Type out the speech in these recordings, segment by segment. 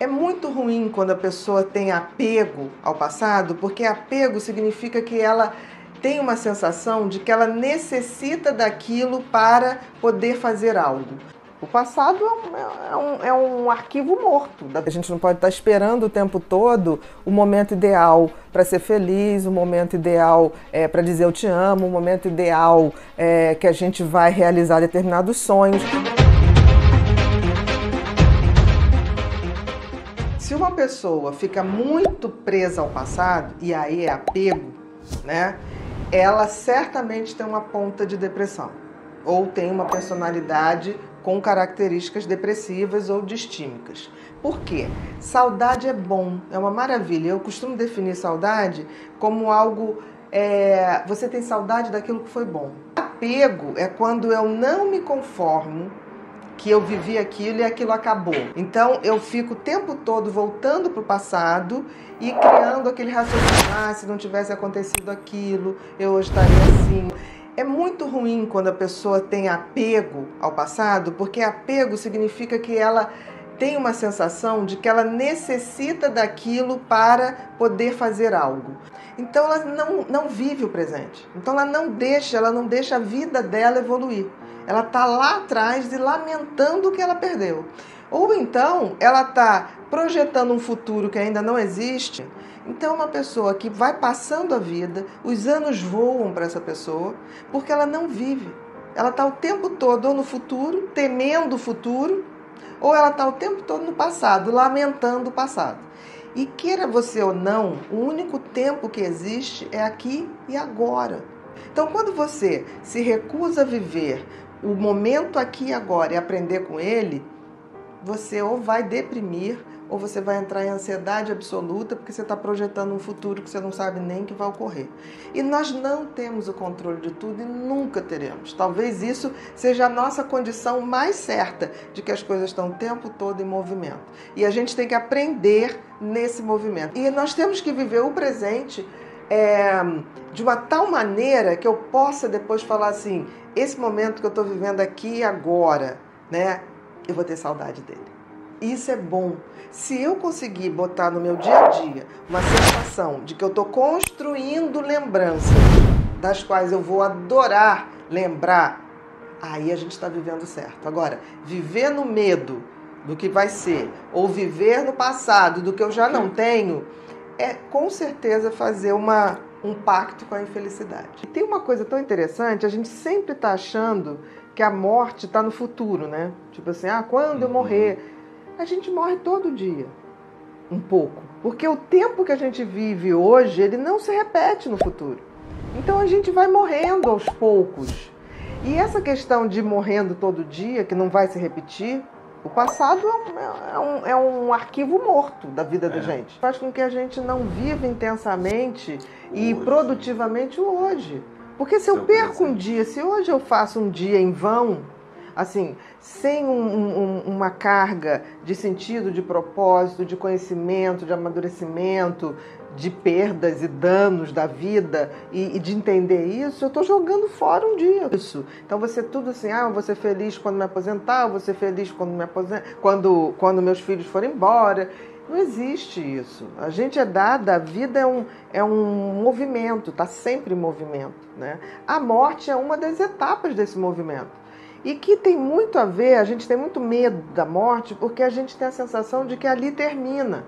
É muito ruim quando a pessoa tem apego ao passado, porque apego significa que ela tem uma sensação de que ela necessita daquilo para poder fazer algo. O passado é um arquivo morto. A gente não pode estar esperando o tempo todo o momento ideal para ser feliz, o momento ideal para dizer eu te amo, o momento ideal que a gente vai realizar determinados sonhos. Se uma pessoa fica muito presa ao passado, e aí é apego, né? Ela certamente tem uma ponta de depressão. Ou tem uma personalidade com características depressivas ou distímicas. Por quê? Saudade é bom, é uma maravilha. Eu costumo definir saudade como algo... você tem saudade daquilo que foi bom. Apego é quando eu não me conformo que eu vivi aquilo e aquilo acabou. Então eu fico o tempo todo voltando para o passado e criando aquele raciocínio, se não tivesse acontecido aquilo, eu hoje estaria assim. É muito ruim quando a pessoa tem apego ao passado, porque apego significa que ela tem uma sensação de que ela necessita daquilo para poder fazer algo. Então ela não vive o presente. Então ela não deixa a vida dela evoluir. Ela está lá atrás e lamentando o que ela perdeu. Ou então ela está projetando um futuro que ainda não existe. Então uma pessoa que vai passando a vida, os anos voam para essa pessoa, porque ela não vive. Ela está o tempo todo ou no futuro, temendo o futuro, ou ela está o tempo todo no passado, lamentando o passado. E queira você ou não, o único tempo que existe é aqui e agora. Então quando você se recusa a viver o momento aqui e agora e aprender com ele, você ou vai deprimir ou você vai entrar em ansiedade absoluta porque você está projetando um futuro que você não sabe nem que vai ocorrer. E nós não temos o controle de tudo e nunca teremos. Talvez isso seja a nossa condição mais certa de que as coisas estão o tempo todo em movimento. E a gente tem que aprender nesse movimento. E nós temos que viver o presente de uma tal maneira que eu possa depois falar assim, esse momento que eu estou vivendo aqui e agora, né, eu vou ter saudade dele. Isso é bom. Se eu conseguir botar no meu dia a dia uma sensação de que eu estou construindo lembranças das quais eu vou adorar lembrar, aí a gente está vivendo certo. Agora, viver no medo do que vai ser ou viver no passado do que eu já não tenho é com certeza fazer um pacto com a infelicidade. E tem uma coisa tão interessante, a gente sempre está achando que a morte está no futuro, né? Tipo assim, quando eu morrer... A gente morre todo dia, um pouco. Porque o tempo que a gente vive hoje, ele não se repete no futuro. Então a gente vai morrendo aos poucos. E essa questão de morrendo todo dia, que não vai se repetir, o passado é um arquivo morto da vida da gente. Faz com que a gente não viva intensamente e produtivamente o hoje. Porque se eu perco um dia, se hoje eu faço um dia em vão, assim, sem uma carga de sentido, de propósito, de conhecimento, de amadurecimento, de perdas e danos da vida e de entender isso, eu estou jogando fora um dia. Então você tudo assim, eu vou ser feliz quando me aposentar, eu vou ser feliz quando meus filhos forem embora. Não existe isso. A gente é dada, a vida é um movimento, está sempre em movimento, né? A morte é uma das etapas desse movimento. E que tem muito a ver, a gente tem muito medo da morte porque a gente tem a sensação de que ali termina.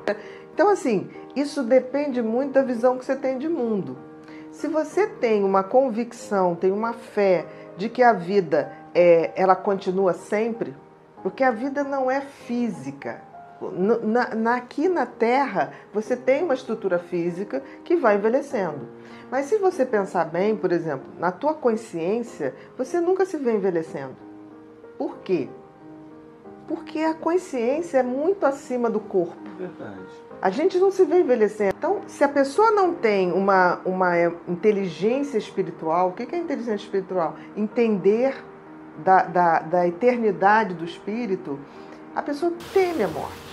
Então, assim, isso depende muito da visão que você tem de mundo. Se você tem uma convicção, tem uma fé de que a vida ela continua sempre, porque a vida não é física. Aqui na Terra, você tem uma estrutura física que vai envelhecendo. Mas se você pensar bem, por exemplo, na tua consciência, você nunca se vê envelhecendo. Por quê? Porque a consciência é muito acima do corpo. Verdade. A gente não se vê envelhecendo. Então, se a pessoa não tem uma inteligência espiritual, o que é inteligência espiritual? Entender da eternidade do espírito, a pessoa teme a morte.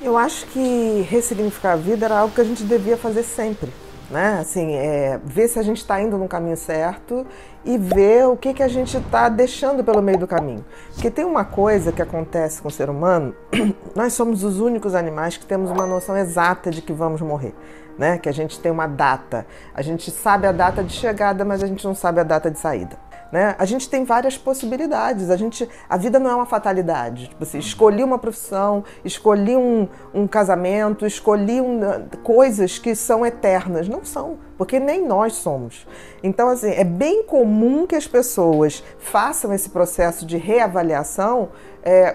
Eu acho que ressignificar a vida era algo que a gente devia fazer sempre. né? Assim, ver se a gente está indo no caminho certo e ver o que a gente está deixando pelo meio do caminho. Porque tem uma coisa que acontece com o ser humano, nós somos os únicos animais que temos uma noção exata de que vamos morrer, né? Que a gente tem uma data, a gente sabe a data de chegada, mas a gente não sabe a data de saída. Né? A gente tem várias possibilidades, a vida não é uma fatalidade. Tipo assim, escolhi uma profissão, escolhi um casamento, escolhi coisas que são eternas. Não são, porque nem nós somos. Então, assim, é bem comum que as pessoas façam esse processo de reavaliação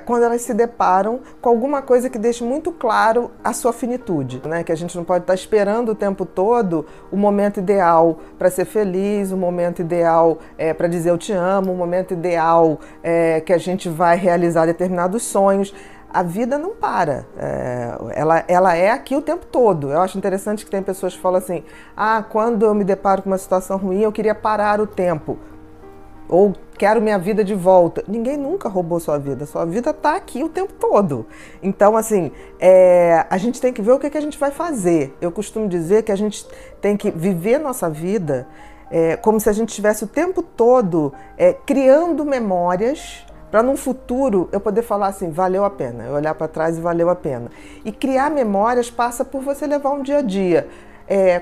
quando elas se deparam com alguma coisa que deixe muito claro a sua finitude, né? Que a gente não pode estar esperando o tempo todo o momento ideal para ser feliz, o momento ideal para dizer eu te amo, o momento ideal que a gente vai realizar determinados sonhos. A vida não para, ela é aqui o tempo todo. Eu acho interessante que tem pessoas que falam assim, quando eu me deparo com uma situação ruim, eu queria parar o tempo. Ou quero minha vida de volta. Ninguém nunca roubou sua vida está aqui o tempo todo. Então, assim, a gente tem que ver o que a gente vai fazer. Eu costumo dizer que a gente tem que viver nossa vida como se a gente estivesse o tempo todo criando memórias para num futuro eu poder falar assim, valeu a pena, eu olhar para trás e valeu a pena. E criar memórias passa por você levar um dia a dia.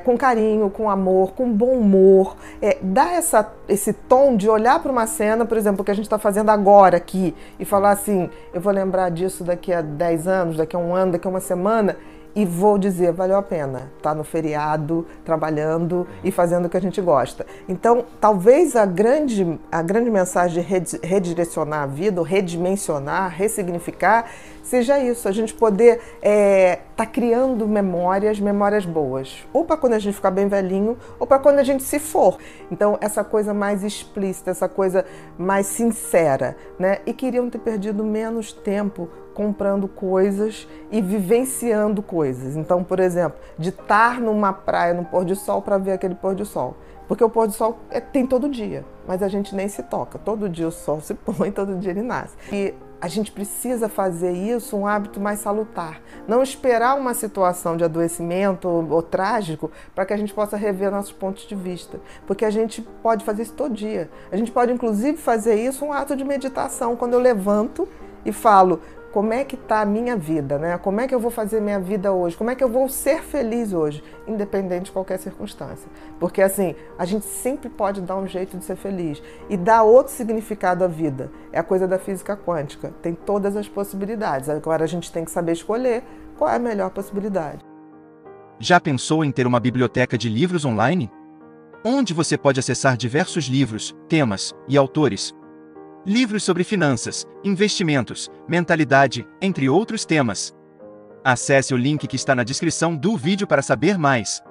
Com carinho, com amor, com bom humor, dar esse tom de olhar para uma cena, por exemplo, que a gente está fazendo agora aqui, e falar assim, eu vou lembrar disso daqui a 10 anos, daqui a um ano, daqui a uma semana, e vou dizer, valeu a pena estar no feriado, trabalhando e fazendo o que a gente gosta. Então, talvez a grande mensagem de redirecionar a vida, ou redimensionar, ressignificar, seja isso, a gente poder tá criando memórias boas, ou para quando a gente ficar bem velhinho, ou para quando a gente se for. Então, essa coisa mais explícita, essa coisa mais sincera, né? E queriam ter perdido menos tempo comprando coisas e vivenciando coisas. Então, por exemplo, de estar numa praia, no pôr do sol, para ver aquele pôr do sol. Porque o pôr do sol tem todo dia, mas a gente nem se toca. Todo dia o sol se põe, todo dia ele nasce. E a gente precisa fazer isso um hábito mais salutar. Não esperar uma situação de adoecimento ou trágico para que a gente possa rever nossos pontos de vista. Porque a gente pode fazer isso todo dia. A gente pode, inclusive, fazer isso um ato de meditação. Quando eu levanto e falo, como é que está a minha vida, né? Como é que eu vou fazer minha vida hoje? Como é que eu vou ser feliz hoje? Independente de qualquer circunstância. Porque, assim, a gente sempre pode dar um jeito de ser feliz e dar outro significado à vida. É a coisa da física quântica. Tem todas as possibilidades. Agora a gente tem que saber escolher qual é a melhor possibilidade. Já pensou em ter uma biblioteca de livros online? Onde você pode acessar diversos livros, temas e autores. Livros sobre finanças, investimentos, mentalidade, entre outros temas. Acesse o link que está na descrição do vídeo para saber mais.